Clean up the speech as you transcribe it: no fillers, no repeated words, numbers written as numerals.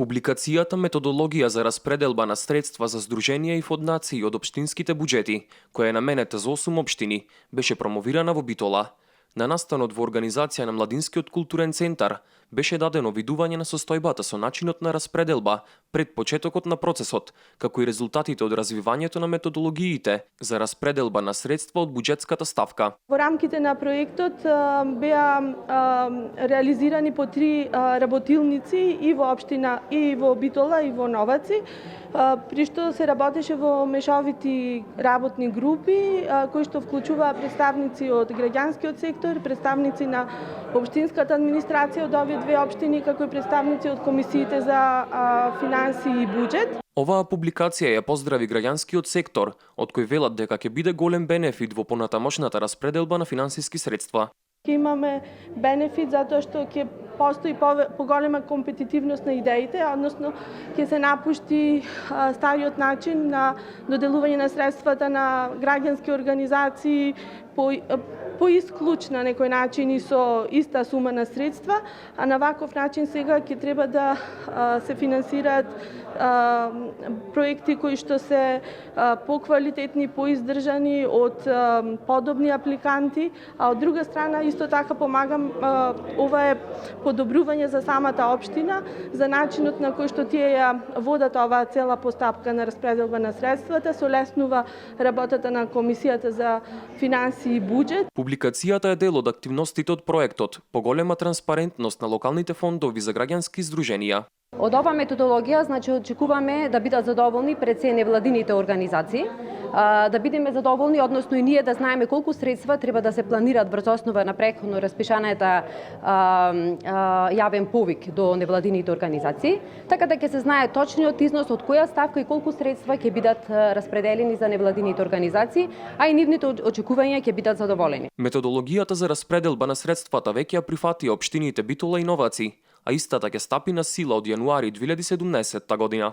Публикацијата методологија за распределба на средства за здруженија и фондации од општинските буџети, која е наменета за 8 општини, беше промовирана во Битола. На настанот во организација на Младинскиот културен центар беше дадено видување на состојбата со начинот на распределба пред почетокот на процесот, како и резултатите од развивањето на методологиите за распределба на средства од буџетската ставка. Во рамките на проектот беа реализирани по 3 работилници и во општина и во Битола и во Новаци, при што се работеше во мешовити работни групи, кои што вклучуваа представници од граѓанскиот сектор, представници на општинската администрација од овие две општини, како и представници од комисиите за финансии и буџет. Оваа публикација ја поздрави граѓанскиот сектор, од кој велат дека ќе биде голем бенефит во понатамошната распределба на финансиски средства. Ќе имаме бенефит затоа што ќе постои поголема компетитивност на идеите, односно ќе се напушти стариот начин на доделување на средствата на граѓански организации по исклуч на некој начин и со иста сума на средства, а на ваков начин сега ќе треба да се финансираат проекти кои што се поквалитетни, поиздржани од подобни апликанти, а од друга страна исто така помагам, ова е подобрување за самата општина, за начинот на кој што тие ја водат оваа цела постапка на распределба на средствата, солеснува работата на Комисијата за финансии и буџет. Публикацијата е дел од активностите од проектот, поголема транспарентност на локалните фондови за граѓански здруженија. Од оваа методологија, очекуваме да бидат задоволни пред се невладините организации, да бидеме задоволни, односно и ние да знаеме колку средства треба да се планираат врз основа на претходно распишаната јавен повик до невладините организации, така да ќе се знае точниот износ од која ставка и колку средства ќе бидат распределени за невладините организации, а и нивните очекувања ќе бидат задоволени. Методологијата за распределба на средствата веќе ја прифатија општините Битола и Новаци, а истата ќе стапи на сила од јануари 2017 година.